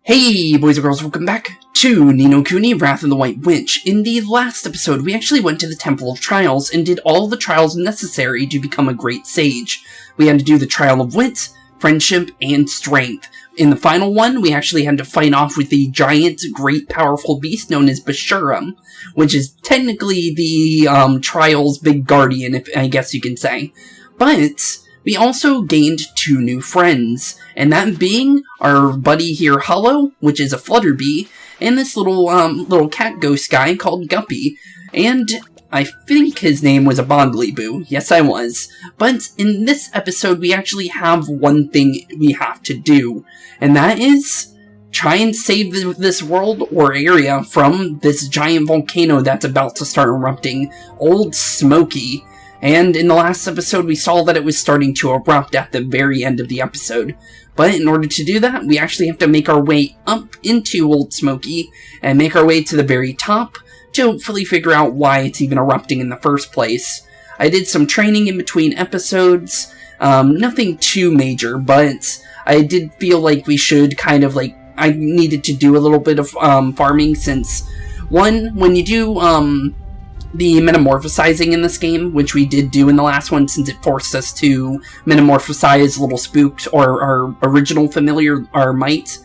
Hey boys and girls, welcome back to Kuni, Wrath of the White Witch. In the last episode, we actually went to the Temple of Trials and did all the trials necessary to become a great sage. We had to do the Trial of Wit, Friendship, and Strength. In the final one, we actually had to fight off with the giant, great, powerful beast known as Bashuram, which is technically the Trial's big guardian, if I guess you can say. But we also gained two new friends, and that being our buddy here, Hollow, which is a flutterbee, and this little cat ghost guy called Guppy. And I think his name was a Bogglyboo. Yes, I was. But in this episode, we actually have one thing we have to do, and that is try and save this world or area from this giant volcano that's about to start erupting, Old Smoky. And in the last episode, we saw that it was starting to erupt at the very end of the episode. But in order to do that, we actually have to make our way up into Old Smoky and make our way to the very top to hopefully figure out why it's even erupting in the first place. I did some training in between episodes, nothing too major, but I did feel like we should I needed to do a little bit of farming since, one, when you do the metamorphosizing in this game, which we did do in the last one since it forced us to metamorphosize little Spooks or our original familiar, our Mite,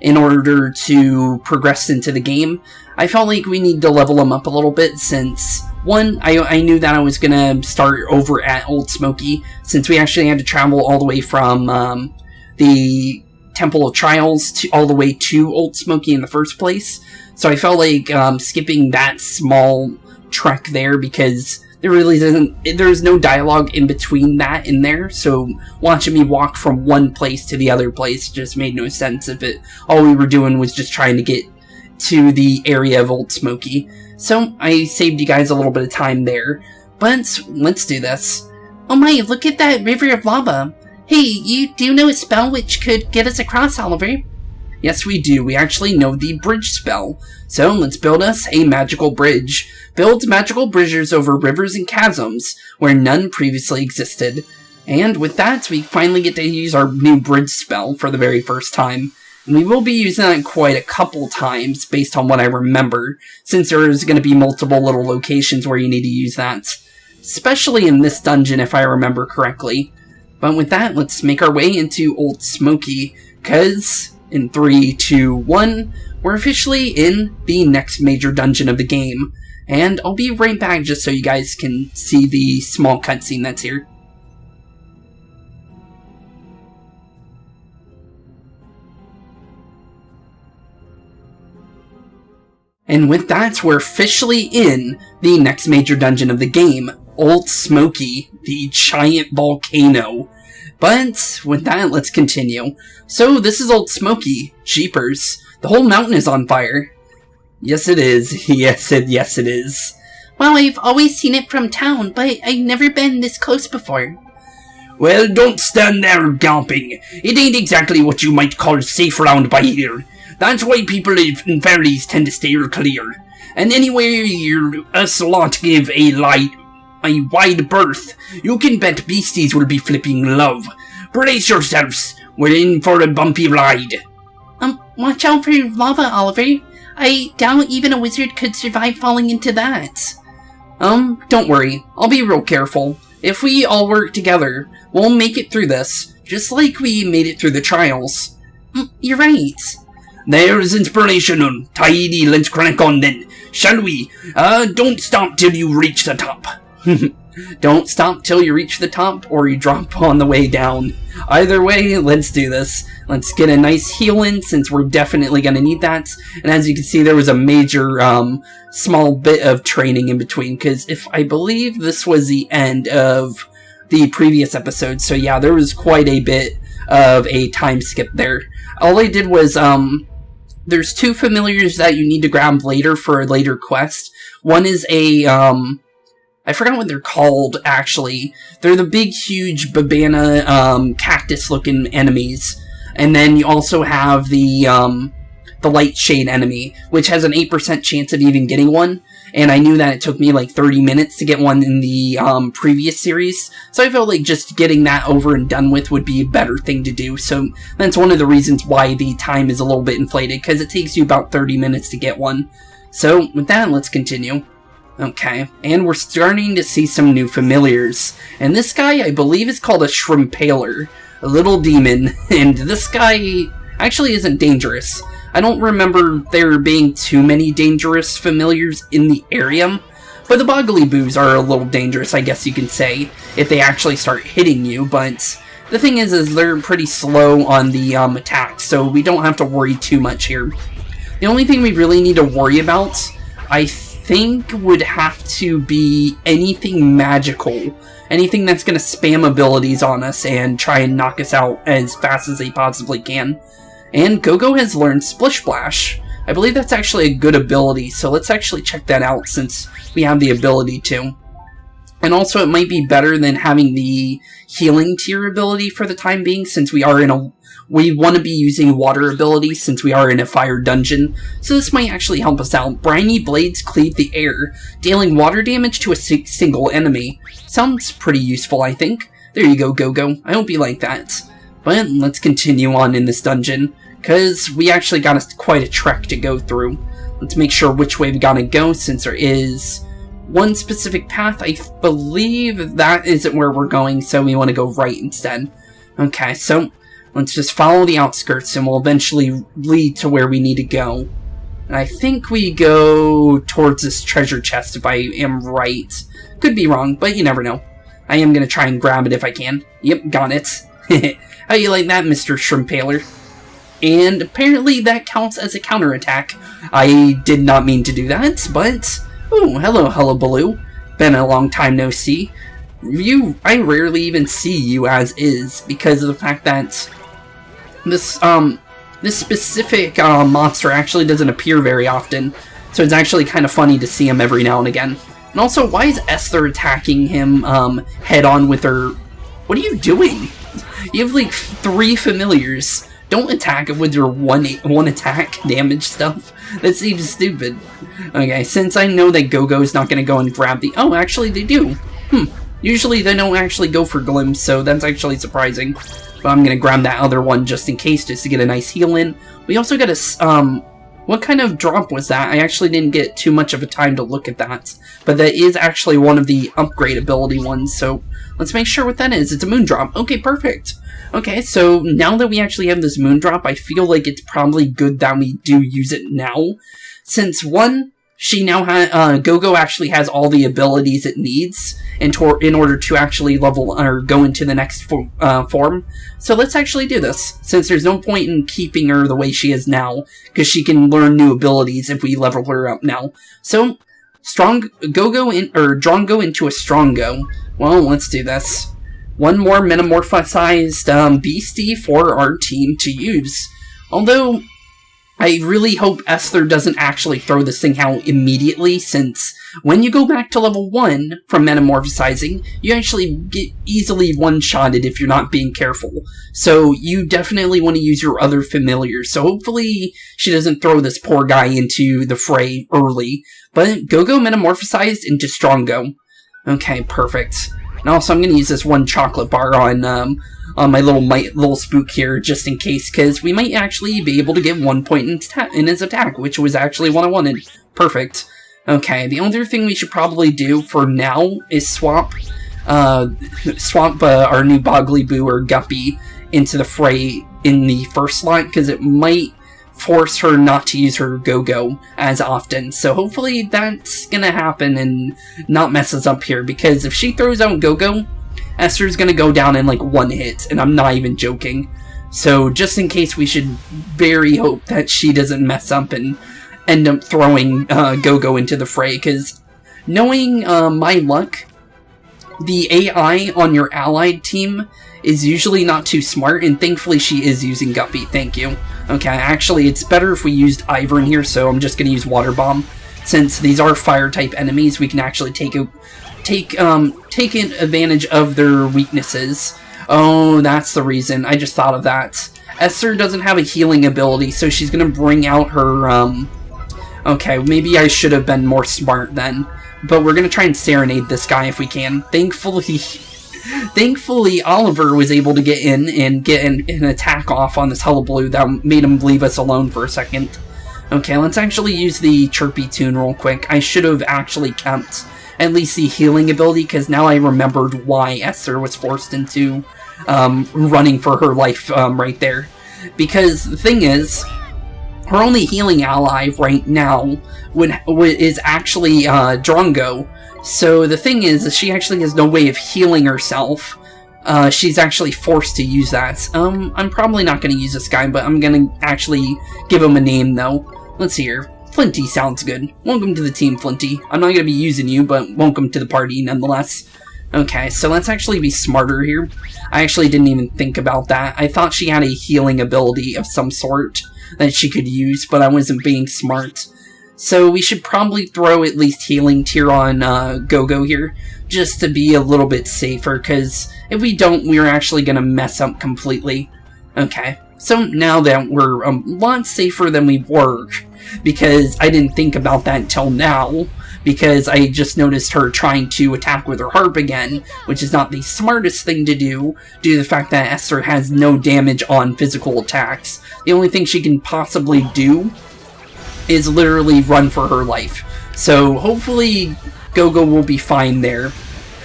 in order to progress into the game. I felt like we need to level them up a little bit since, one, I knew that I was going to start over at Old Smoky, since we actually had to travel all the way from the Temple of Trials all the way to Old Smoky in the first place. So I felt like skipping that small trek there, because there's no dialogue in between that and there, so watching me walk from one place to the other place just made no sense if all we were doing was just trying to get to the area of Old Smoky. So I saved you guys a little bit of time there, but let's do this. Oh my, look at that river of lava. Hey, you do know a spell which could get us across, Oliver? Yes, we do. We actually know the bridge spell. So let's build us a magical bridge. Build magical bridges over rivers and chasms where none previously existed. And with that, we finally get to use our new bridge spell for the very first time. And we will be using that quite a couple times based on what I remember, since there's going to be multiple little locations where you need to use that. Especially in this dungeon, if I remember correctly. But with that, let's make our way into Old Smoky, because in 3, 2, 1, we're officially in the next major dungeon of the game. And I'll be right back just so you guys can see the small cutscene that's here. And with that, we're officially in the next major dungeon of the game, Old Smoky, the giant volcano. But with that, let's continue. So this is Old Smoky. Jeepers. The whole mountain is on fire. Yes, it is. Yes, it is. Well, I've always seen it from town, but I've never been this close before. Well, don't stand there gawping. It ain't exactly what you might call safe round by here. That's why people in fairies tend to steer clear. And anywhere us lot give a wide berth, you can bet beasties will be flipping love. Brace yourselves. We're in for a bumpy ride. Watch out for lava, Oliver. I doubt even a wizard could survive falling into that. Don't worry. I'll be real careful. If we all work together, we'll make it through this, just like we made it through the trials. You're right. There's inspiration. Tidy, let's crack on then. Shall we? Don't stop till you reach the top. Don't stop till you reach the top, or you drop on the way down. Either way, let's do this. Let's get a nice heal in, since we're definitely going to need that. And as you can see, there was a major, small bit of training in between, because I believe this was the end of the previous episode. So yeah, there was quite a bit of a time skip there. All I did was, there's two familiars that you need to grab later for a later quest. One is I forgot what they're called, actually. They're the big, huge Babana, cactus-looking enemies. And then you also have the Light Shade enemy, which has an 8% chance of even getting one. and I knew that it took me like 30 minutes to get one in the previous series, so I felt like just getting that over and done with would be a better thing to do. So that's one of the reasons why the time is a little bit inflated, because it takes you about 30 minutes to get one. So with that, let's continue. Okay, and we're starting to see some new familiars, and this guy I believe is called a Shrimpaler, a little demon, and this guy actually isn't dangerous. I don't remember there being too many dangerous familiars in the area, but the Boggly Boos are a little dangerous, I guess you can say, if they actually start hitting you, but the thing is they're pretty slow on the attack, so we don't have to worry too much here. The only thing we really need to worry about, I think, would have to be anything magical. Anything that's going to spam abilities on us and try and knock us out as fast as they possibly can. And Go-Go has learned Splish Splash. I believe that's actually a good ability, so let's actually check that out since we have the ability to. And also it might be better than having the healing tier ability for the time being, since we want to be using water ability since we are in a fire dungeon, so this might actually help us out. Briny Blades cleave the air, dealing water damage to a single enemy. Sounds pretty useful, I think. There you go, Go-Go. I hope you like that. But let's continue on in this dungeon, because we actually got quite a trek to go through. Let's make sure which way we gotta go, since there is one specific path. I believe that isn't where we're going, so we want to go right instead. Okay, so let's just follow the outskirts, and we'll eventually lead to where we need to go. And I think we go towards this treasure chest, if I am right. Could be wrong, but you never know. I am going to try and grab it if I can. Yep, got it. How you like that, Mr. Shrimpaler? And apparently that counts as a counterattack. I did not mean to do that, but... Oh, hello, Hullabaloo. Been a long time no see. I rarely even see you as is, because of the fact that this specific monster actually doesn't appear very often, so it's actually kind of funny to see him every now and again. And also, why is Esther attacking him head-on with her... What are you doing? You have like 3 familiars. Don't attack it with your one attack damage stuff. That seems stupid. Okay, since I know that Go-Go's not going to go and grab the... Oh, actually they do. Usually they don't actually go for glimpse, so that's actually surprising. But I'm going to grab that other one just in case, just to get a nice heal in. We also got a... What kind of drop was that? I actually didn't get too much of a time to look at that. But that is actually one of the upgrade ability ones, so let's make sure what that is. It's a moon drop. Okay, perfect. Okay, so now that we actually have this moon drop, I feel like it's probably good that we do use it now. Since, one, she now has, Go-Go actually has all the abilities it needs in order to actually level or go into the next form. So let's actually do this, since there's no point in keeping her the way she is now, because she can learn new abilities if we level her up now. So, Drongo into a Strongo. Well, let's do this. One more metamorphosized beastie for our team to use. Although, I really hope Esther doesn't actually throw this thing out immediately, since when you go back to level 1 from metamorphosizing, you actually get easily one-shotted if you're not being careful. So you definitely want to use your other familiars, so hopefully she doesn't throw this poor guy into the fray early. But Go-Go metamorphosized into Strongo. Okay, perfect. And also I'm going to use this one chocolate bar on my little spook here, just in case, because we might actually be able to get 1 point in his attack, which was actually what I wanted. Perfect. Okay, the other thing we should probably do for now is swap our new Boggly Boo or Guppy into the fray in the first slot, because it might force her not to use her Go-Go as often. So hopefully that's gonna happen and not mess us up here, because if she throws out Go-Go, Esther's gonna go down in like 1 hit, and I'm not even joking. So just in case, we should very hope that she doesn't mess up and end up throwing Go-Go into the fray, because knowing my luck, the AI on your allied team is usually not too smart, and thankfully she is using Guppy, thank you. Okay, actually it's better if we used Ivor in here, so I'm just gonna use Water Bomb. Since these are fire-type enemies, we can actually take advantage of their weaknesses. Oh, that's the reason. I just thought of that. Esther doesn't have a healing ability, so she's gonna bring out her Okay, maybe I should have been more smart then. But we're gonna try and serenade this guy if we can. Thankfully, Oliver was able to get in and get an attack off on this hullabaloo that made him leave us alone for a second. Okay, let's actually use the chirpy tune real quick. I should have actually kept at least the healing ability, because now I remembered why Esther was forced into running for her life right there. Because the thing is, her only healing ally right now is actually Drongo. So the thing is she actually has no way of healing herself. She's actually forced to use that. I'm probably not going to use this guy, but I'm going to actually give him a name, though. Let's see here. Flinty sounds good. Welcome to the team, Flinty. I'm not going to be using you, but welcome to the party, nonetheless. Okay, so let's actually be smarter here. I actually didn't even think about that. I thought she had a healing ability of some sort that she could use, but I wasn't being smart. So we should probably throw at least healing tier on Go-Go here, just to be a little bit safer, because if we don't, we're actually going to mess up completely. Okay, so now that we're a lot safer than we were, because I didn't think about that until now, because I just noticed her trying to attack with her harp again, which is not the smartest thing to do, due to the fact that Esther has no damage on physical attacks. The only thing she can possibly do is literally run for her life. So hopefully Go-Go will be fine there,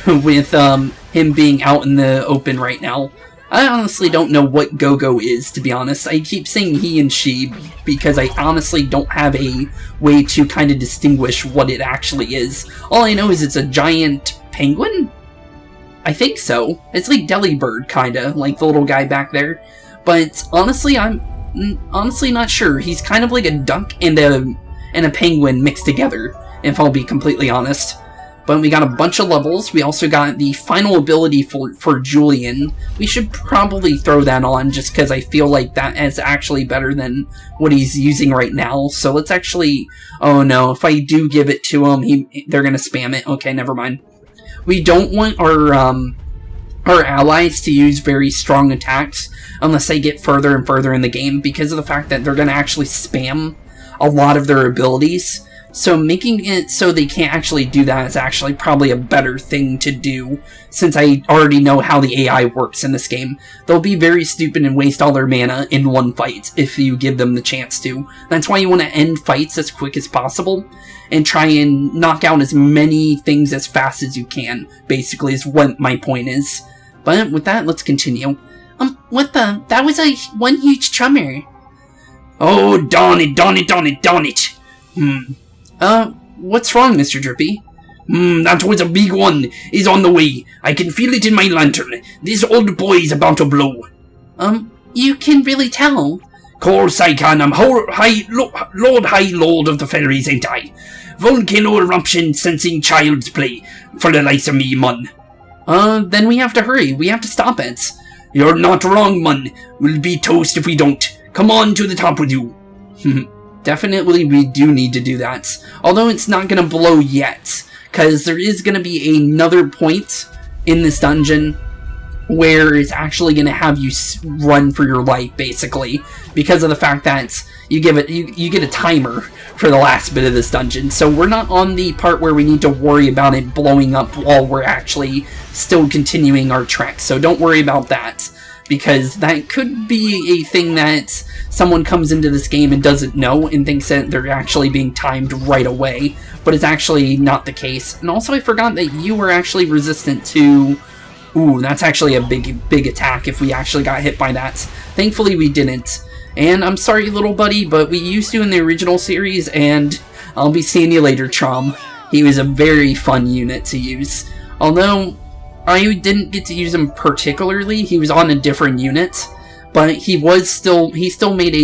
with him being out in the open right now. I honestly don't know what Go-Go is, to be honest. I keep saying he and she because I honestly don't have a way to kind of distinguish what it actually is. All I know is it's a giant penguin? I think so. It's like Delibird, kinda, like the little guy back there. But honestly, I'm honestly not sure. He's kind of like a duck and a penguin mixed together, if I'll be completely honest. But we got a bunch of levels. We also got the final ability for Julian. We should probably throw that on just because I feel like that is actually better than what he's using right now. So let's actually... Oh no, if I do give it to him, they're going to spam it. Okay, never mind. We don't want our allies to use very strong attacks unless they get further and further in the game, because of the fact that they're going to actually spam a lot of their abilities. So making it so they can't actually do that is actually probably a better thing to do, since I already know how the AI works in this game. They'll be very stupid and waste all their mana in one fight if you give them the chance to. That's why you want to end fights as quick as possible, and try and knock out as many things as fast as you can, basically, is what my point is. But with that, let's continue. What the? That was one huge tremor. Oh, darn it, darn it, darn it, darn it. What's wrong, Mr. Drippy? That was a big one. He's on the way. I can feel it in my lantern. This old boy is about to blow. You can really tell. Course I can. I'm Lord High Lord of the Fairies, ain't I? Volcano eruption sensing child's play. For the likes of me, mun. Then we have to hurry. We have to stop it. You're not wrong, mun. We'll be toast if we don't. Come on to the top with you. Definitely we do need to do that. Although it's not going to blow yet, because there is going to be another point in this dungeon where it's actually going to have you run for your life, basically, because of the fact that you get a timer for the last bit of this dungeon. So we're not on the part where we need to worry about it blowing up while we're actually still continuing our trek. So don't worry about that, because that could be a thing that someone comes into this game and doesn't know and thinks that they're actually being timed right away, but it's actually not the case. And also I forgot that you were actually resistant to... Ooh, that's actually a big attack if we actually got hit by that. Thankfully we didn't. And I'm sorry, little buddy, but we used to in the original series, and I'll be seeing you later, Chom. He was a very fun unit to use. Although I didn't get to use him particularly, he was on a different unit, but he still made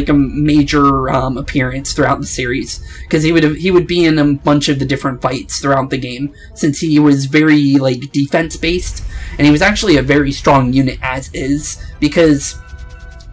a major appearance throughout the series, because he would be in a bunch of the different fights throughout the game, since he was very defense based, and he was actually a very strong unit as is, because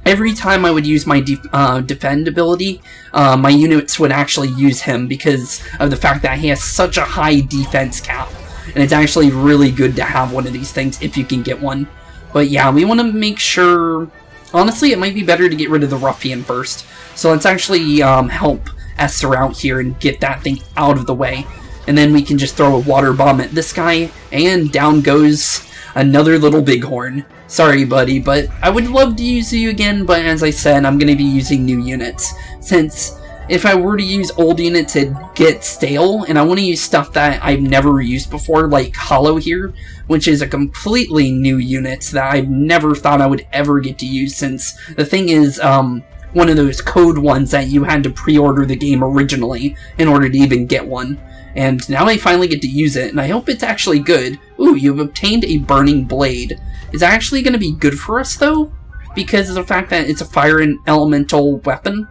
every time I would use my defend ability, my units would actually use him because of the fact that he has such a high defense cap. And it's actually really good to have one of these things if you can get one. But yeah, we want to make sure... Honestly, it might be better to get rid of the ruffian first. So let's actually help Esther out here and get that thing out of the way. And then we can just throw a water bomb at this guy, and down goes another little bighorn. Sorry, buddy, but I would love to use you again, but as I said, I'm going to be using new units. Since if I were to use old units, it'd get stale, and I want to use stuff that I've never used before, like Hollow here, which is a completely new unit that I've never thought I would ever get to use, since the thing is, one of those code ones that you had to pre-order the game originally in order to even get one. And now I finally get to use it, and I hope it's actually good. Ooh, you've obtained a burning blade. Is that actually going to be good for us, though? Because of the fact that it's a fire and elemental weapon?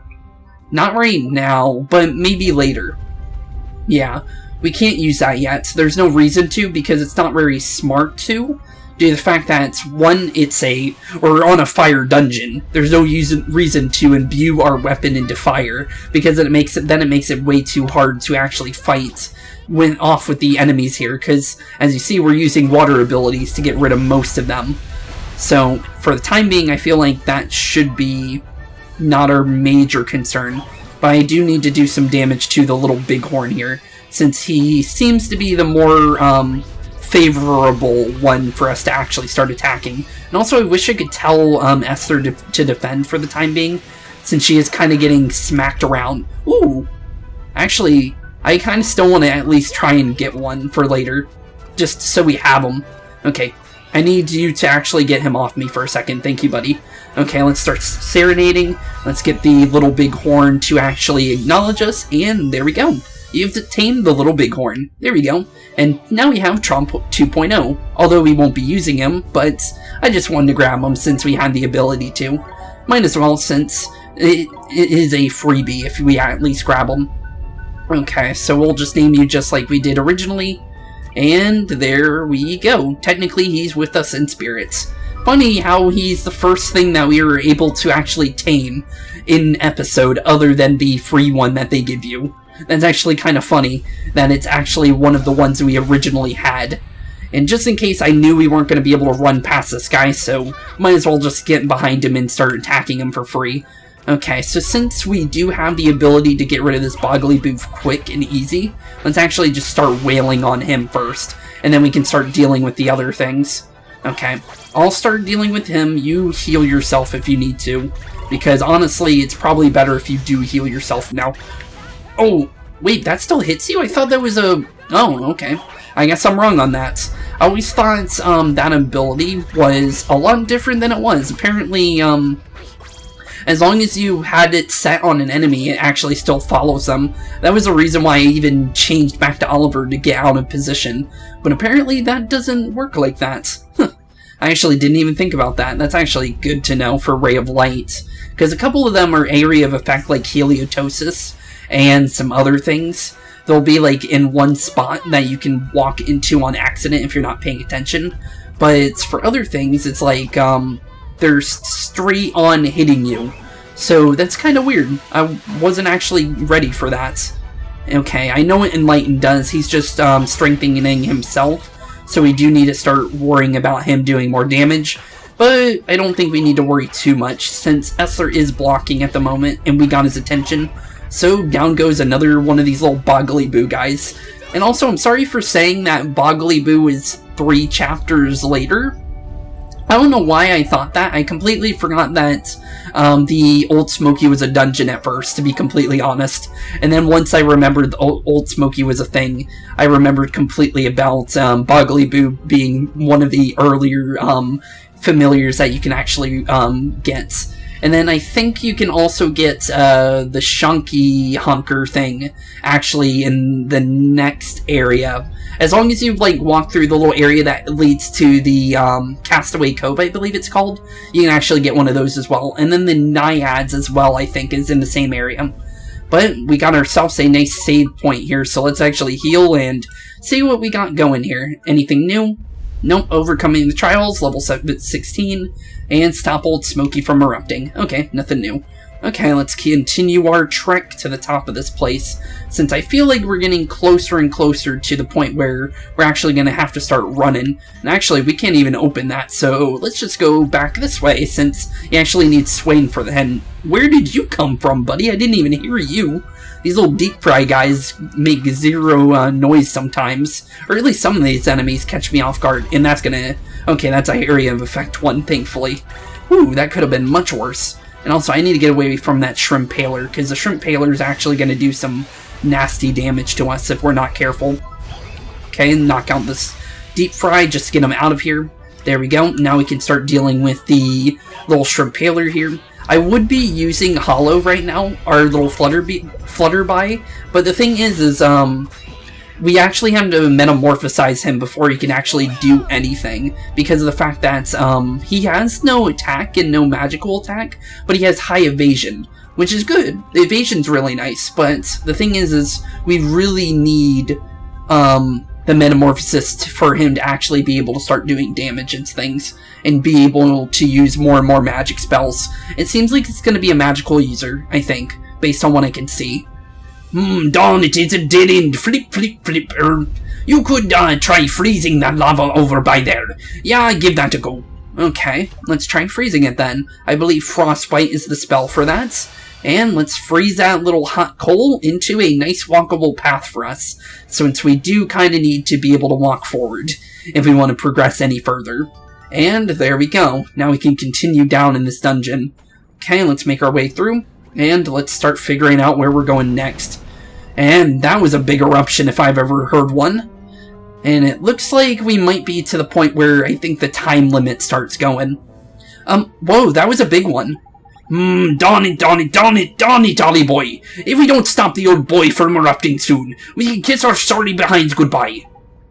Not right now, but maybe later. Yeah, we can't use that yet. There's no reason to, because it's not very smart to. Due to the fact that, we're on a fire dungeon. There's no reason to imbue our weapon into fire, because then it makes it way too hard to actually fight off with the enemies here, because, as you see, we're using water abilities to get rid of most of them. So, for the time being, I feel like that should be not our major concern, but I do need to do some damage to the little bighorn here, since he seems to be the more, favorable one for us to actually start attacking. And also, I wish I could tell Esther to defend for the time being, since she is kind of getting smacked around. Ooh! Actually, I kind of still want to at least try and get one for later, just so we have them. Okay, I need you to actually get him off me for a second. Thank you, buddy. Okay, let's start serenading. Let's get the little bighorn to actually acknowledge us, and there we go. You've tamed the little bighorn. There we go. And now we have Trump 2.0, although we won't be using him, but I just wanted to grab him since we had the ability to. Might as well, since it is a freebie if we at least grab him. Okay, so we'll just name you just like we did originally, and there we go. Technically, he's with us in spirits. Funny how he's the first thing that we were able to actually tame in an episode other than the free one that they give you. That's actually kind of funny that it's actually one of the ones we originally had. And just in case, I knew we weren't going to be able to run past this guy, so might as well just get behind him and start attacking him for free. Okay, so since we do have the ability to get rid of this Boggly Boof quick and easy, let's actually just start wailing on him first, and then we can start dealing with the other things. Okay, I'll start dealing with him. You heal yourself if you need to, because honestly, it's probably better if you do heal yourself now. Oh, wait, that still hits you? I thought that was a... Oh, okay. I guess I'm wrong on that. I always thought that ability was a lot different than it was. Apparently, as long as you had it set on an enemy, it actually still follows them. That was the reason why I even changed back to Oliver to get out of position. But apparently that doesn't work like that. Huh. I actually didn't even think about that. That's actually good to know for Ray of Light. Because a couple of them are area of effect like Heliotosis and some other things. They'll be like in one spot that you can walk into on accident if you're not paying attention. But it's for other things, it's like they're straight on hitting you. So that's kind of weird. I wasn't actually ready for that. Okay, I know what Enlighten does. He's just strengthening himself. So we do need to start worrying about him doing more damage. But I don't think we need to worry too much, since Essler is blocking at the moment and we got his attention. So down goes another one of these little Boggly Boo guys. And also, I'm sorry for saying that Boggly Boo is 3 chapters later. I don't know why I thought that. I completely forgot that the Old Smoky was a dungeon at first, to be completely honest. And then once I remembered the Old Smoky was a thing, I remembered completely about Boggly Boo being one of the earlier familiars that you can actually get. And then I think you can also get the Shunky Hunker thing actually in the next area. As long as you like walk through the little area that leads to the Castaway Cove, I believe it's called, you can actually get one of those as well. And then the Naiads as well, I think, is in the same area. But we got ourselves a nice save point here, so let's actually heal and see what we got going here. Anything new? Nope, overcoming the trials, level 16, and stop Old Smoky from erupting. Okay, nothing new. Okay, let's continue our trek to the top of this place, since I feel like we're getting closer and closer to the point where we're actually going to have to start running. And actually, we can't even open that, so let's just go back this way, since you actually need Swain for the head. Where did you come from, buddy? I didn't even hear you. These little deep fry guys make zero noise sometimes, or at least some of these enemies catch me off guard, and that's gonna... Okay, that's an area of effect 1, thankfully. Whew, that could have been much worse. And also, I need to get away from that shrimp paler, because the shrimp paler is actually going to do some nasty damage to us if we're not careful. Okay, knock out this deep fry, just to get him out of here. There we go. Now we can start dealing with the little shrimp paler here. I would be using Hollow right now, our little flutterby, but the thing is we actually have to metamorphosize him before he can actually do anything, because of the fact that he has no attack and no magical attack, but he has high evasion, which is good. The evasion's really nice, but the thing is we really need the metamorphosis for him to actually be able to start doing damage and things, and be able to use more and more magic spells. It seems like it's going to be a magical user, I think, based on what I can see. Darn it, it's a dead end. Flip. You could try freezing that lava over by there. Yeah, give that a go. Okay, let's try freezing it then. I believe Frostbite is the spell for that. And let's freeze that little hot coal into a nice walkable path for us, since we do kind of need to be able to walk forward if we want to progress any further. And there we go. Now we can continue down in this dungeon. Okay, let's make our way through. And let's start figuring out where we're going next. And that was a big eruption if I've ever heard one. And it looks like we might be to the point where I think the time limit starts going. Whoa, that was a big one. Darn it, Ollie boy. If we don't stop the old boy from erupting soon, we can kiss our sorry behinds goodbye.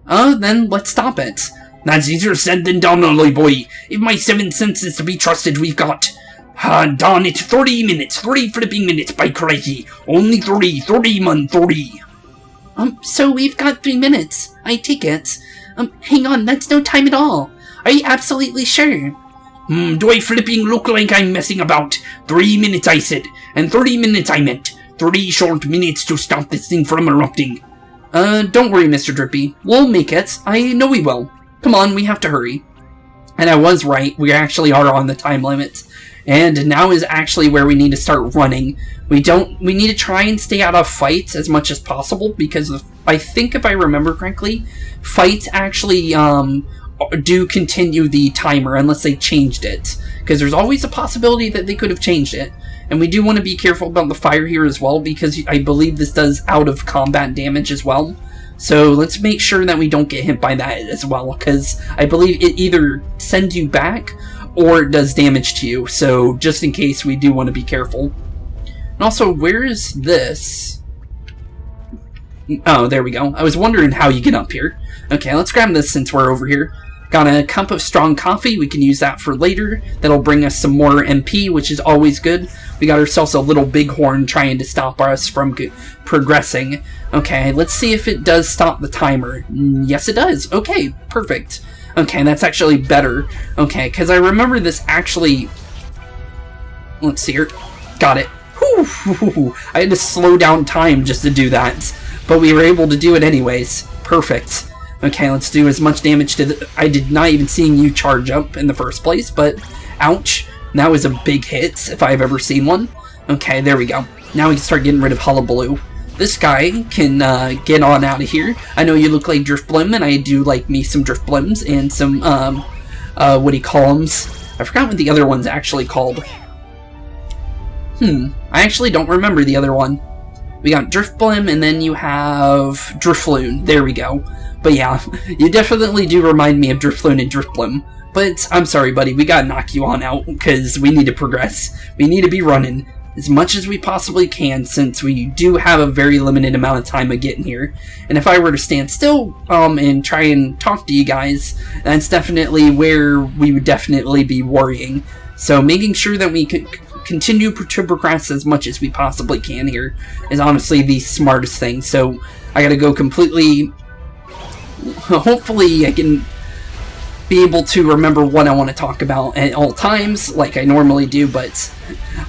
Then let's stop it. That's easier said than done, Ollie boy. If my 7 senses to be trusted, we've got... darn it, 30 minutes, 30 flipping minutes, by crikey. Only 30 man, 30. So we've got 3 minutes. I take it. Hang on, that's no time at all. Are you absolutely sure? Do I flipping look like I'm messing about? 3 minutes I said, and 30 minutes I meant. 3 short minutes to stop this thing from erupting. Don't worry, Mr. Drippy. We'll make it. I know we will. Come on, we have to hurry. And I was right, we actually are on the time limit. And now is actually where we need to start running. We need to try and stay out of fights as much as possible, because I think if I remember correctly, fights actually do continue the timer unless they changed it. Because there's always a possibility that they could have changed it. And we do want to be careful about the fire here as well, because I believe this does out of combat damage as well. So let's make sure that we don't get hit by that as well, because I believe it either sends you back or it does damage to you, so just in case, we do want to be careful. And also, where is this? Oh, there we go. I was wondering how you get up here. Okay, let's grab this since we're over here. Got a cup of strong coffee, we can use that for later. That'll bring us some more MP, which is always good. We got ourselves a little bighorn trying to stop us from progressing. Okay, let's see if it does stop the timer. Yes, it does. Okay, perfect. Okay, that's actually better. Okay, because I remember this actually... Let's see here. Got it. Whew. I had to slow down time just to do that. But we were able to do it anyways. Perfect. Okay, let's do as much damage to I did not even see you charge up in the first place, but... Ouch. That was a big hit, if I've ever seen one. Okay, there we go. Now we can start getting rid of Hullabaloo. This guy can get on out of here. I know you look like Driftblim, and I do like me some Driftblims and some, what do you call them? I forgot what the other one's actually called. I actually don't remember the other one. We got Driftblim, and then you have Drifloon. There we go. But yeah, you definitely do remind me of Drifloon and Driftblim. But I'm sorry, buddy, we gotta knock you on out, because we need to progress. We need to be running as much as we possibly can, since we do have a very limited amount of time of getting here. And if I were to stand still and try and talk to you guys, that's definitely where we would definitely be worrying. So making sure that we could continue to progress as much as we possibly can here is honestly the smartest thing. So I gotta go completely... Hopefully I can be able to remember what I want to talk about at all times, like I normally do, but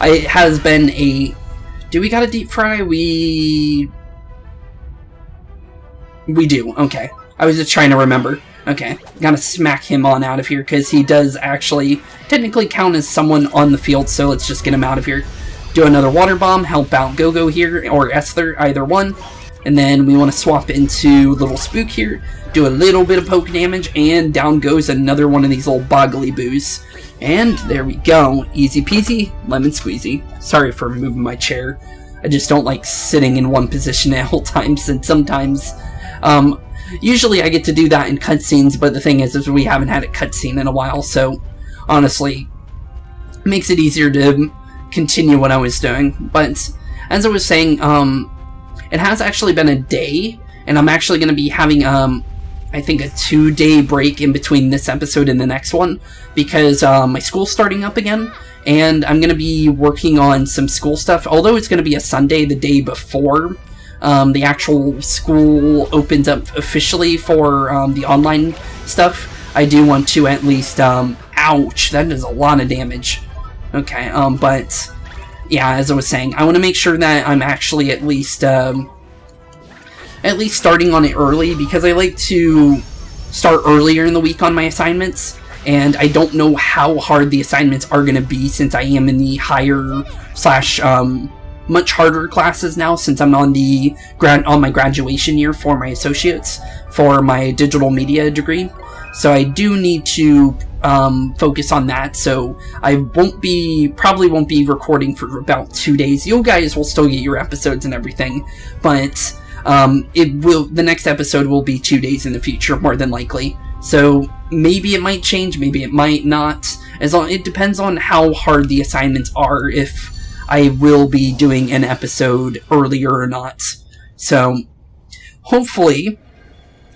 it has been a... Do we got a deep fry? We do, okay. I was just trying to remember. Okay, gotta smack him on out of here, because he does actually technically count as someone on the field, so let's just get him out of here. Do another water bomb, help out Go-Go here, or Esther, either one. And then we want to swap into little Spook here, do a little bit of poke damage, and down goes another one of these little boggly boos. And there we go. Easy peasy, lemon squeezy. Sorry for moving my chair. I just don't like sitting in one position at all times, and sometimes... usually I get to do that in cutscenes, but the thing is we haven't had a cutscene in a while, so honestly, it makes it easier to continue what I was doing. But as I was saying, it has actually been a day, and I'm actually going to be having, I think, a 2-day break in between this episode and the next one, because my school's starting up again, and I'm going to be working on some school stuff, although it's going to be a Sunday the day before the actual school opens up officially for the online stuff. I do want to at least, ouch, that is a lot of damage. Okay, but yeah, as I was saying, I want to make sure that I'm actually at least starting on it early, because I like to start earlier in the week on my assignments, and I don't know how hard the assignments are going to be since I am in the higher slash much harder classes now, since I'm on my graduation year for my associates for my digital media degree. So I do need to focus on that. So I probably won't be recording for about 2 days. You guys will still get your episodes and everything, but the next episode will be 2 days in the future, more than likely. So maybe it might change, maybe it might not. It depends on how hard the assignments are, if I will be doing an episode earlier or not. So hopefully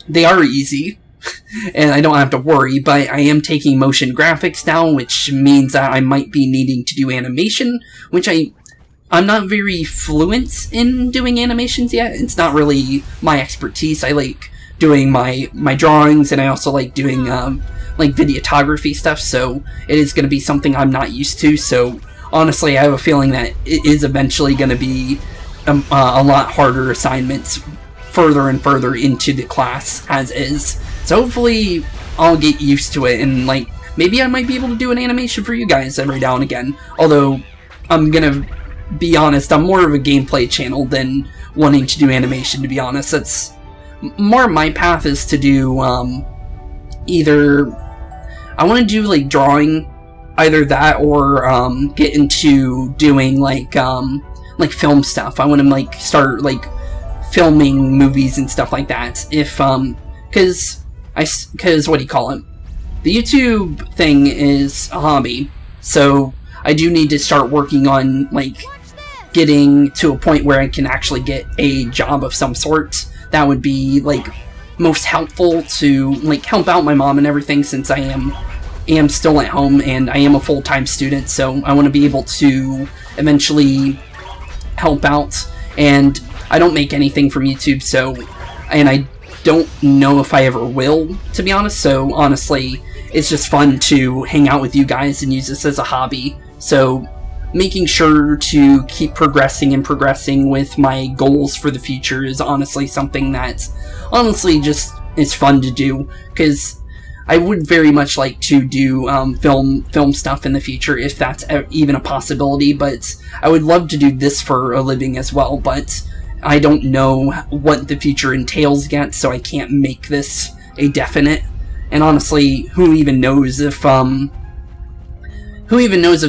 they are easy and I don't have to worry, but I am taking motion graphics now, which means that I might be needing to do animation, which I'm not very fluent in doing animations yet. It's not really my expertise. I like doing my drawings, and I also like doing like videography stuff, so it is going to be something I'm not used to. So honestly, I have a feeling that it is eventually going to be a lot harder assignments further and further into the class as is. So hopefully I'll get used to it, and like maybe I might be able to do an animation for you guys every now and again. Although I'm gonna be honest, I'm more of a gameplay channel than wanting to do animation, to be honest. That's more my path, is to do either I want to do like drawing, either that or get into doing like film stuff. I want to like start like filming movies and stuff like that. If because what do you call it? The YouTube thing is a hobby, so I do need to start working on like getting to a point where I can actually get a job of some sort. That would be like most helpful to like help out my mom and everything, since I am still at home and I am a full-time student. So I want to be able to eventually help out, and I don't make anything from YouTube, and I don't know if I ever will, to be honest. So honestly, it's just fun to hang out with you guys and use this as a hobby. So making sure to keep progressing with my goals for the future is honestly something that honestly just is fun to do, because I would very much like to do film stuff in the future, if that's even a possibility. But I would love to do this for a living as well, but I don't know what the future entails yet, so I can't make this a definite. And honestly, who even knows if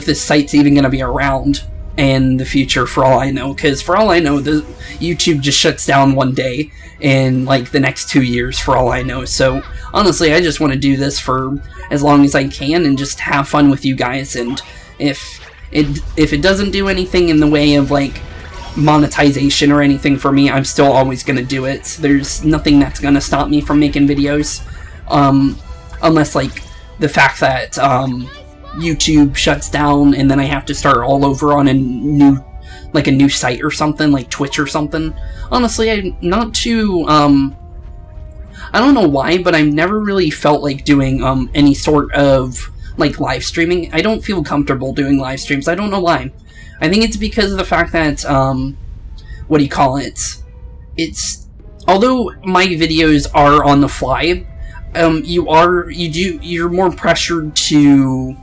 this site's even going to be around in the future, for all I know. Because for all I know, the YouTube just shuts down one day in like the next 2 years, for all I know. So honestly, I just want to do this for as long as I can and just have fun with you guys. And if it doesn't do anything in the way of like monetization or anything for me, I'm still always going to do it. There's nothing that's going to stop me from making videos, unless like the fact that YouTube shuts down and then I have to start all over on a new site or something, like Twitch or something. Honestly, I'm I don't know why, but I've never really felt like doing any sort of like live streaming. I don't feel comfortable doing live streams. I don't know why. I think it's because of the fact that what do you call it? It's although my videos are on the fly, you're more pressured to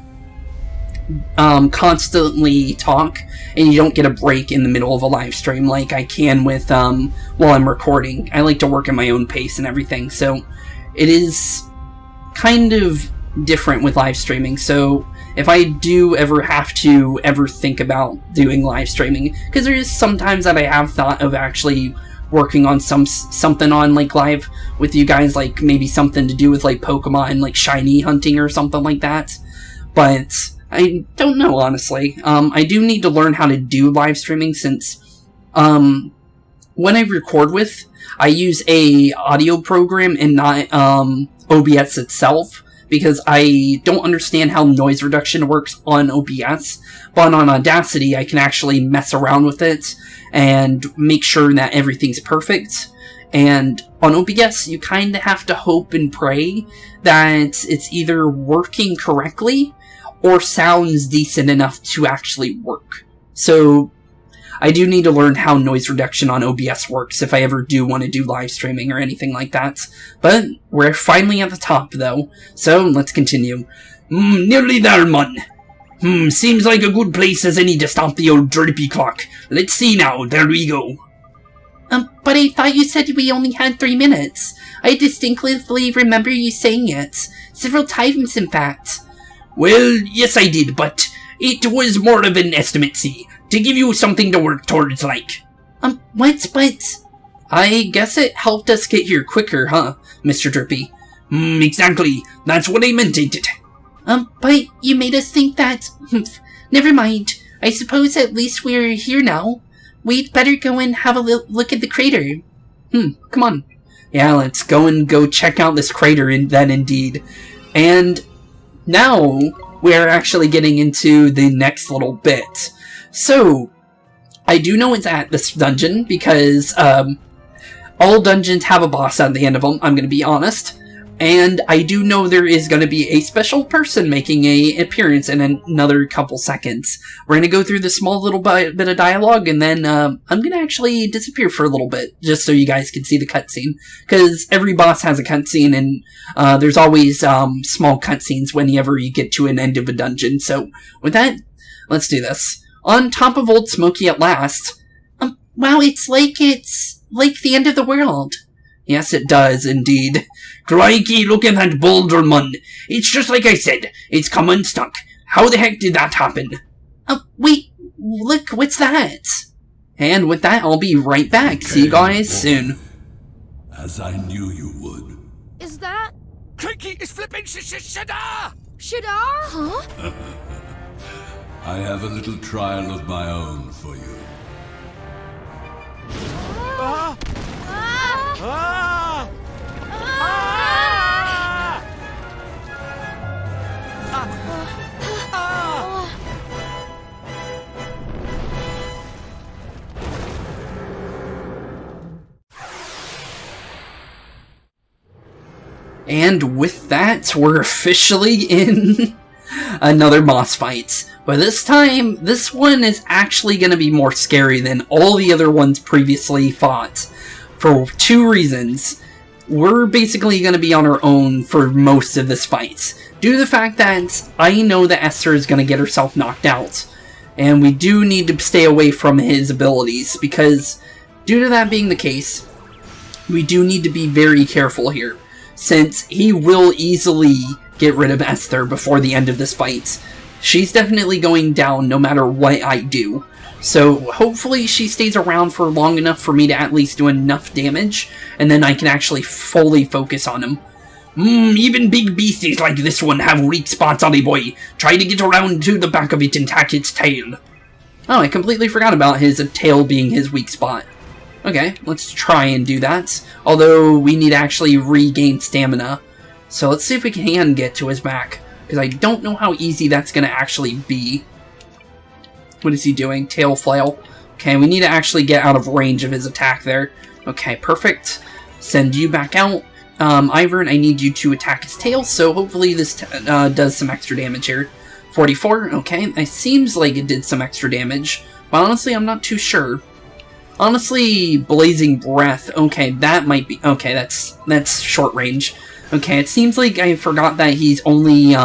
constantly talk, and you don't get a break in the middle of a live stream like I can with while I'm recording. I like to work at my own pace and everything, so it is kind of different with live streaming. So if I do ever have to think about doing live streaming, because there is sometimes that I have thought of actually working on something on like live with you guys, like maybe something to do with like Pokemon, like shiny hunting or something like that, but I don't know, honestly. I do need to learn how to do live streaming, since when I record with, I use a audio program and not OBS itself, because I don't understand how noise reduction works on OBS, but on Audacity I can actually mess around with it and make sure that everything's perfect. And on OBS, you kind of have to hope and pray that it's either working correctly or sounds decent enough to actually work. So I do need to learn how noise reduction on OBS works if I ever do want to do live streaming or anything like that. But we're finally at the top, though, so let's continue. Nearly there, mun. Seems like a good place as any to stop the old Drippy clock. Let's see now, there we go. But I thought you said we only had 3 minutes. I distinctly remember you saying it. Several times, in fact. Well, yes I did, but it was more of an estimate, see, to give you something to work towards, like. But... I guess it helped us get here quicker, huh, Mr. Drippy? Exactly. That's what I meant, ain't it? But you made us think that... Never mind. I suppose at least we're here now. We'd better go and have a look at the crater. Come on. Yeah, let's go check out this crater then indeed. And now we're actually getting into the next little bit. So, I do know it's at this dungeon because all dungeons have a boss at the end of them, I'm going to be honest. And I do know there is going to be a special person making an appearance in another couple seconds. We're going to go through this small little bit of dialogue, and then I'm going to actually disappear for a little bit, just so you guys can see the cutscene. Because every boss has a cutscene, and there's always small cutscenes whenever you get to an end of a dungeon. So, with that, let's do this. On top of Old Smoky at last. Wow, it's like the end of the world. Yes, it does, indeed. Crikey, look at that boulder, mun. It's just like I said. It's come unstuck. How the heck did that happen? Wait, look, what's that? And with that, I'll be right back. Okay, see you guys soon. As I knew you would. Is that... Crikey, it's flipping Shadar! Shadar? Huh? I have a little trial of my own for you. Ah! Ah! Ah! And with that, we're officially in another boss fight. But this time, this one is actually going to be more scary than all the other ones previously fought. For 2 reasons. We're basically going to be on our own for most of this fight, due to the fact that I know that Esther is going to get herself knocked out. And we do need to stay away from his abilities, because due to that being the case, we do need to be very careful here, since he will easily get rid of Esther before the end of this fight. She's definitely going down no matter what I do. So hopefully she stays around for long enough for me to at least do enough damage, and then I can actually fully focus on him. Even big beasties like this one have weak spots, Ollie boy. Try to get around to the back of it and tack its tail. Oh, I completely forgot about his tail being his weak spot. Okay, let's try and do that. Although we need to actually regain stamina. So let's see if we can get to his back, because I don't know how easy that's going to actually be. What is he doing? Tail flail. Okay, we need to actually get out of range of his attack there. Okay, perfect. Send you back out. Ivern, I need you to attack his tail, so hopefully this does some extra damage here. 44, okay, it seems like it did some extra damage, but honestly, I'm not too sure. Honestly, Blazing Breath, okay, that might be, okay, that's short range. Okay, it seems like I forgot that he's only,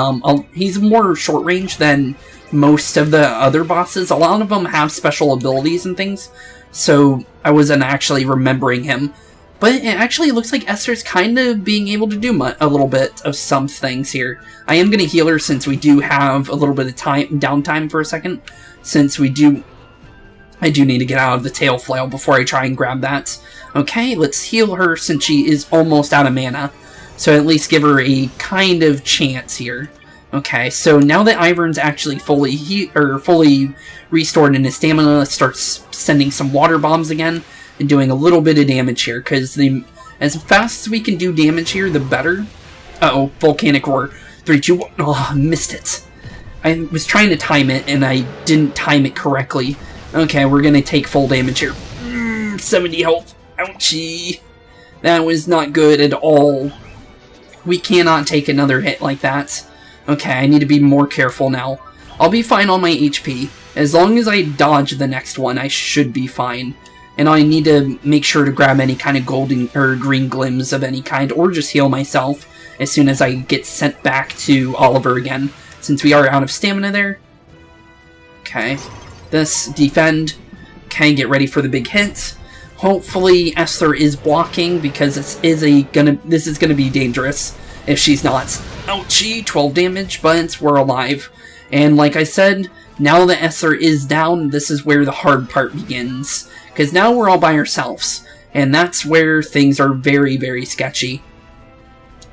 he's more short range than most of the other bosses. A lot of them have special abilities and things, so I wasn't actually remembering him. But it actually looks like Esther's kind of being able to do a little bit of some things here. I am going to heal her since we do have a little bit of downtime for a second. Since I do need to get out of the tail flail before I try and grab that. Okay, let's heal her since she is almost out of mana. So at least give her a kind of chance here. Okay, so now that Ivern's actually fully restored in his stamina, let's start sending some water bombs again. And doing a little bit of damage here, because as fast as we can do damage here, the better. Uh-oh, Volcanic Roar. 3, 2, 1. Oh, missed it. I was trying to time it, and I didn't time it correctly. Okay, we're gonna take full damage here. 70 health. Ouchie. That was not good at all. We cannot take another hit like that. Okay, I need to be more careful now. I'll be fine on my HP. As long as I dodge the next one, I should be fine. And I need to make sure to grab any kind of golden or green glims of any kind, or just heal myself as soon as I get sent back to Oliver again, since we are out of stamina there. Okay, this defend. Okay, get ready for the big hit. Hopefully Esther is blocking, because this is gonna be dangerous if she's not. Ouchie, 12 damage, but we're alive. And like I said, now that Esther is down, this is where the hard part begins. Because now we're all by ourselves, and that's where things are very, very sketchy.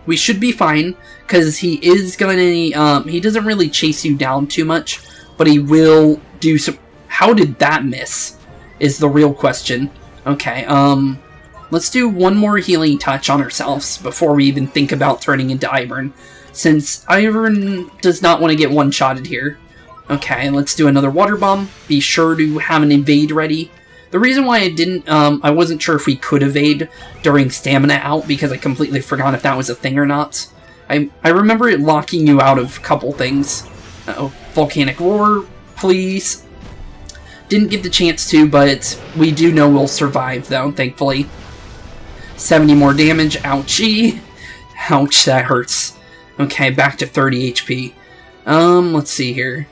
We should be fine, because he is gonna, he doesn't really chase you down too much, but he will do some... How did that miss? Is the real question. Okay, let's do one more healing touch on ourselves before we even think about turning into Ivern, since Ivern does not want to get one-shotted here. Okay, let's do another water bomb. Be sure to have an evade ready. The reason why I didn't, I wasn't sure if we could evade during stamina out, because I completely forgot if that was a thing or not. I remember it locking you out of a couple things. Uh-oh, Volcanic Roar, please. Didn't get the chance to, but we do know we'll survive, though, thankfully. 70 more damage, ouchie. Ouch, that hurts. Okay, back to 30 HP. Let's see here.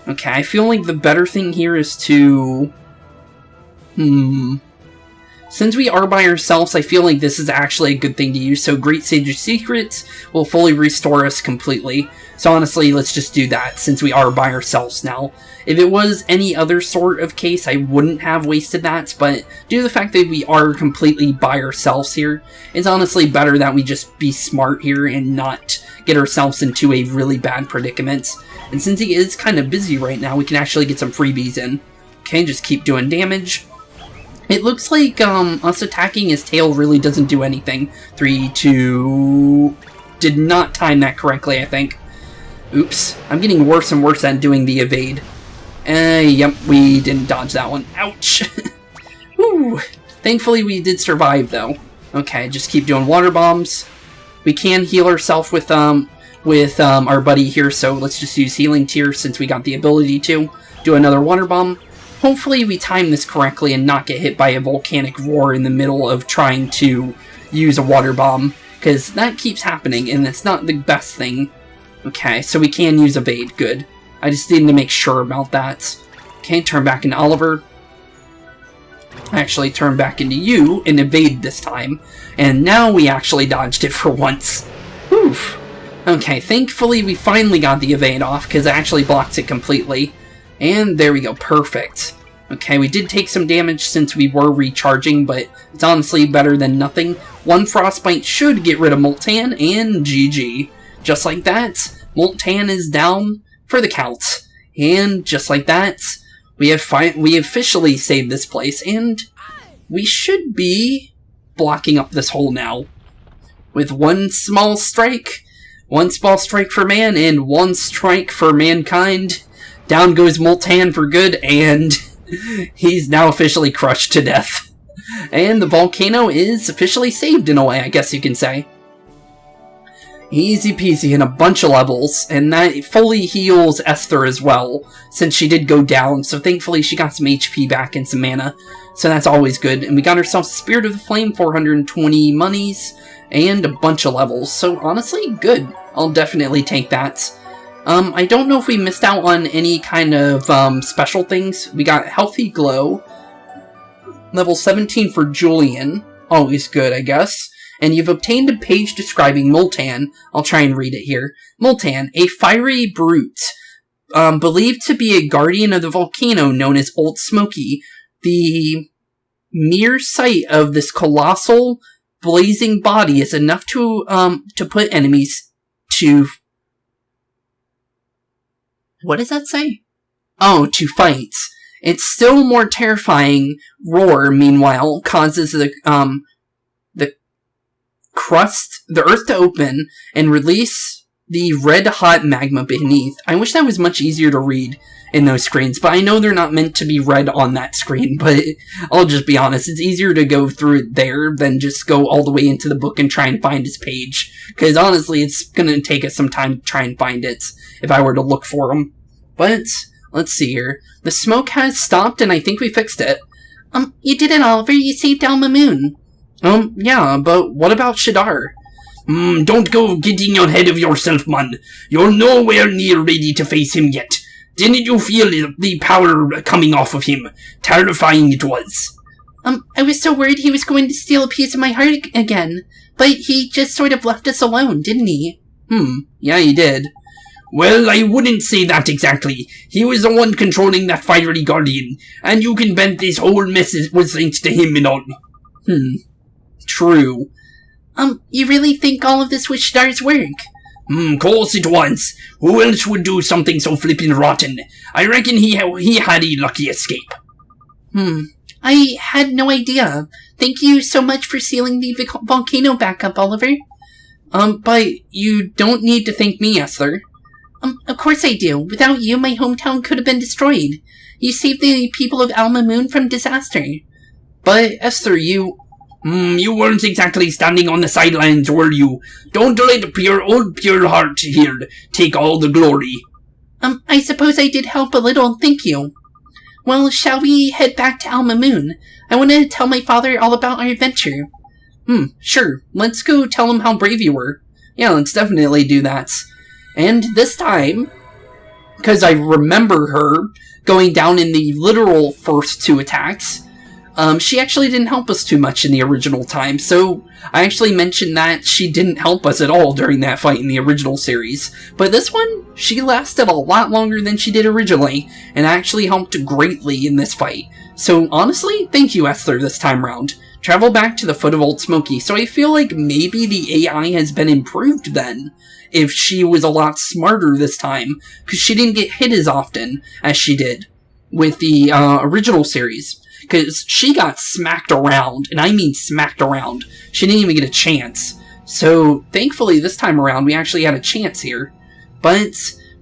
Okay, I feel like the better thing here is to... Since we are by ourselves, I feel like this is actually a good thing to use. So Great Sage's Secrets will fully restore us completely. So honestly, let's just do that, since we are by ourselves now. If it was any other sort of case, I wouldn't have wasted that. But due to the fact that we are completely by ourselves here, it's honestly better that we just be smart here and not get ourselves into a really bad predicament. And since he is kind of busy right now, we can actually get some freebies in. Okay, just keep doing damage. It looks like us attacking his tail really doesn't do anything. 3, 2... Did not time that correctly, I think. Oops. I'm getting worse and worse at doing the evade. Yep, we didn't dodge that one. Ouch! Woo! Thankfully we did survive, though. Okay, just keep doing water bombs. We can heal ourselves with our buddy here, so let's just use Healing Tear since we got the ability to. Do another water bomb. Hopefully we time this correctly and not get hit by a volcanic roar in the middle of trying to use a water bomb, because that keeps happening and it's not the best thing. Okay, so we can use evade, good. I just need to make sure about that. Okay, turn back into Oliver. Actually turn back into you and evade this time. And now we actually dodged it for once. Oof. Okay, thankfully we finally got the evade off, because it actually blocks it completely. And there we go, perfect. Okay, we did take some damage since we were recharging, but it's honestly better than nothing. One Frostbite should get rid of Moltan, and GG. Just like that, Moltan is down for the count. And just like that, we officially saved this place, and we should be blocking up this hole now. With one small strike for man, and one strike for mankind. Down goes Moltan for good, and he's now officially crushed to death. And the volcano is officially saved in a way, I guess you can say. Easy peasy in a bunch of levels, and that fully heals Esther as well, since she did go down, so thankfully she got some HP back and some mana, so that's always good. And we got ourselves Spirit of the Flame, 420 monies, and a bunch of levels, so honestly, good. I'll definitely take that. I don't know if we missed out on any kind of special things. We got Healthy Glow, level 17 for Julian, always good, I guess. And you've obtained a page describing Multan. I'll try and read it here. Multan, a fiery brute, believed to be a guardian of the volcano known as Old Smoky. The mere sight of this colossal, blazing body is enough to put enemies to... What does that say? Oh, to fight. Its still more terrifying roar, meanwhile, causes the earth to open and release the red-hot magma beneath. I wish that was much easier to read in those screens, but I know they're not meant to be read on that screen, but I'll just be honest, it's easier to go through it there than just go all the way into the book and try and find his page, because honestly, it's gonna take us some time to try and find it, if I were to look for him. But, let's see here. The smoke has stopped, and I think we fixed it. You did it, Oliver. You saved Alma Moon. Yeah, but what about Shadar? Don't go getting ahead of yourself, man. You're nowhere near ready to face him yet. Didn't you feel the power coming off of him? Terrifying it was. I was so worried he was going to steal a piece of my heart again. But he just sort of left us alone, didn't he? Yeah, he did. Well, I wouldn't say that exactly. He was the one controlling that fiery guardian, and you can bet this whole mess was thanks to him and all. True. You really think all of this was Shadar's work? Course it was. Who else would do something so flippin' rotten? I reckon he had a lucky escape. I had no idea. Thank you so much for sealing the volcano back up, Oliver. But you don't need to thank me, Esther. Of course I do. Without you, my hometown could have been destroyed. You saved the people of Alma Moon from disaster. But, Esther, you weren't exactly standing on the sidelines, were you? Don't let pure heart here take all the glory. I suppose I did help a little, thank you. Well, shall we head back to Alma Moon? I want to tell my father all about our adventure. Sure. Let's go tell him how brave you were. Yeah, let's definitely do that. And this time, because I remember her going down in the literal first 2 attacks, she actually didn't help us too much in the original time, so I actually mentioned that she didn't help us at all during that fight in the original series. But this one, she lasted a lot longer than she did originally, and actually helped greatly in this fight. So honestly, thank you, Esther, this time round. Travel back to the foot of Old Smoky, so I feel like maybe the AI has been improved then, if she was a lot smarter this time, because she didn't get hit as often as she did with the original series. Because she got smacked around, and I mean smacked around. She didn't even get a chance. So, thankfully, this time around, we actually had a chance here. But,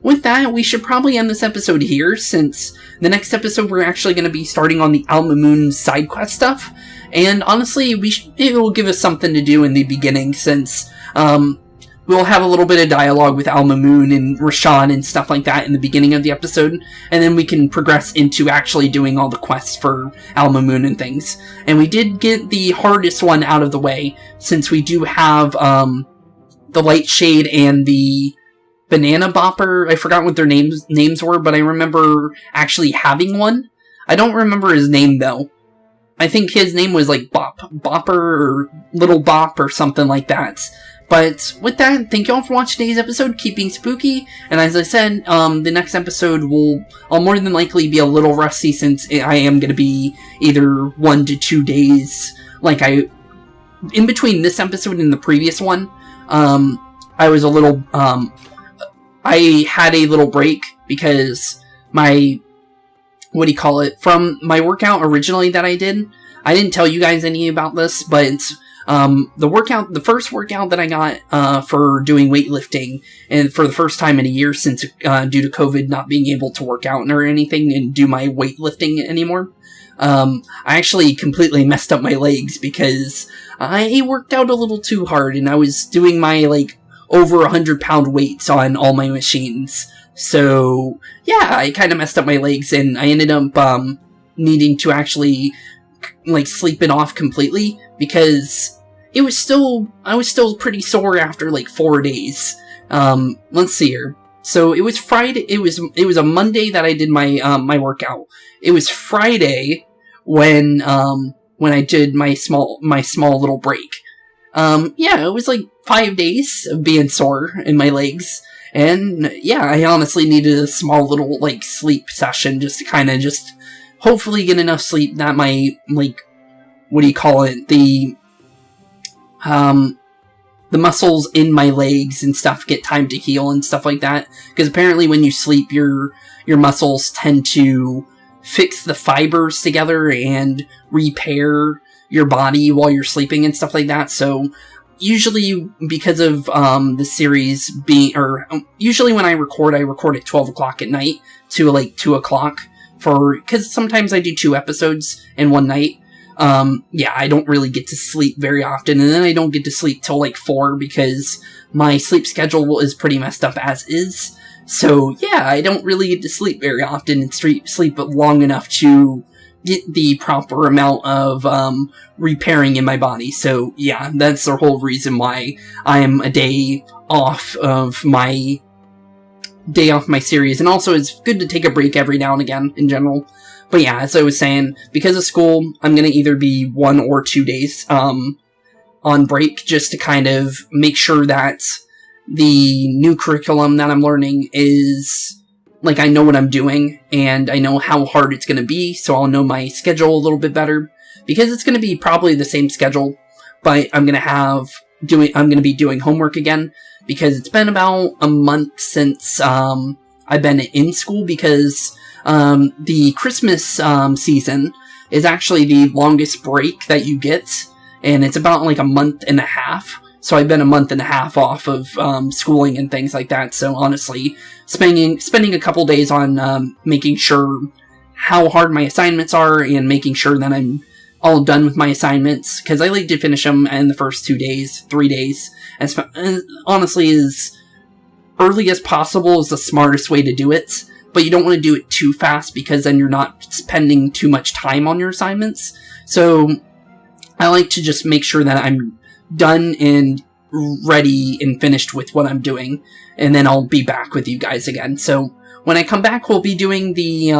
with that, we should probably end this episode here, since the next episode we're actually going to be starting on the Alma Moon side quest stuff. And, honestly, it will give us something to do in the beginning, since, we'll have a little bit of dialogue with Alma Moon and Rashawn and stuff like that in the beginning of the episode, and then we can progress into actually doing all the quests for Alma Moon and things. And we did get the hardest one out of the way, since we do have the Light Shade and the Banana Bopper. I forgot what their names were, but I remember actually having one. I don't remember his name, though. I think his name was like Bopper or Little Bop or something like that. But with that, thank you all for watching today's episode, Keeping Spooky, and as I said, the next episode I'll more than likely be a little rusty, since I am going to be either 1 to 2 days, in between this episode and the previous one, I was a little, I had a little break, because from my workout originally that I didn't tell you guys any about this, but the first workout that I got for doing weightlifting, and for the first time in a year since due to COVID not being able to work out or anything and do my weightlifting anymore, I actually completely messed up my legs because I worked out a little too hard, and I was doing my over 100-pound weights on all my machines. So, yeah, I kind of messed up my legs, and I ended up, needing to actually, like, sleep it off completely, because I was still pretty sore after, like, 4 days. Let's see here. So, it was Friday, it was a Monday that I did my, my workout. It was Friday when I did my small little break. Yeah, it was like 5 days of being sore in my legs. And yeah, I honestly needed a small little, like, sleep session just to kind of just hopefully get enough sleep that my, like, what do you call it? The muscles in my legs and stuff get time to heal and stuff like that. Because apparently when you sleep, your muscles tend to fix the fibers together and repair your body while you're sleeping and stuff like that. So usually, because of the series being, or usually when I record at 12 o'clock at night to like 2 o'clock because sometimes I do 2 episodes in one night. Yeah, I don't really get to sleep very often, and then I don't get to sleep till like 4 because my sleep schedule is pretty messed up as is. So yeah, I don't really get to sleep very often and sleep long enough to get the proper amount of repairing in my body. So yeah, that's the whole reason why I am a day off of my series. And also it's good to take a break every now and again in general. But yeah, as I was saying, because of school, I'm going to either be 1 or 2 days on break just to kind of make sure that the new curriculum that I'm learning is, like, I know what I'm doing, and I know how hard it's going to be, so I'll know my schedule a little bit better. Because it's going to be probably the same schedule, but I'm going to be doing homework again, because it's been about a month since I've been in school, because the Christmas season is actually the longest break that you get, and it's about like a month and a half. So I've been a month and a half off of schooling and things like that. So honestly, spending a couple days on making sure how hard my assignments are and making sure that I'm all done with my assignments, because I like to finish them in the first 2 days, 3 days. And honestly, as early as possible is the smartest way to do it. But you don't want to do it too fast, because then you're not spending too much time on your assignments. So I like to just make sure that I'm done and ready and finished with what I'm doing, and then I'll be back with you guys again. So when I come back, we'll be doing the,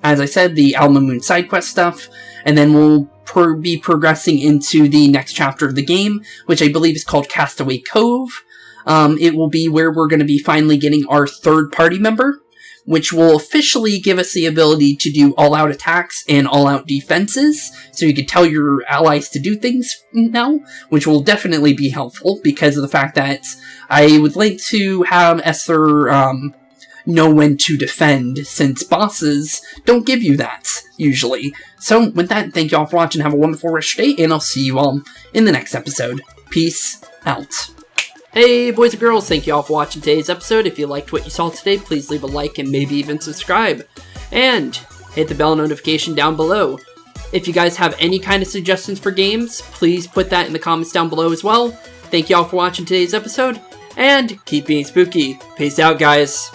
as I said, the Alma Moon side quest stuff, and then we'll be progressing into the next chapter of the game, which I believe is called Castaway Cove. It will be where we're going to be finally getting our 3rd party member, which will officially give us the ability to do all-out attacks and all-out defenses, so you can tell your allies to do things now, which will definitely be helpful, because of the fact that I would like to have Esther know when to defend, since bosses don't give you that, usually. So, with that, thank you all for watching, have a wonderful rest of your day, and I'll see you all in the next episode. Peace out. Hey boys and girls, thank you all for watching today's episode. If you liked what you saw today, please leave a like and maybe even subscribe. And hit the bell notification down below. If you guys have any kind of suggestions for games, please put that in the comments down below as well. Thank you all for watching today's episode, and keep being spooky. Peace out, guys.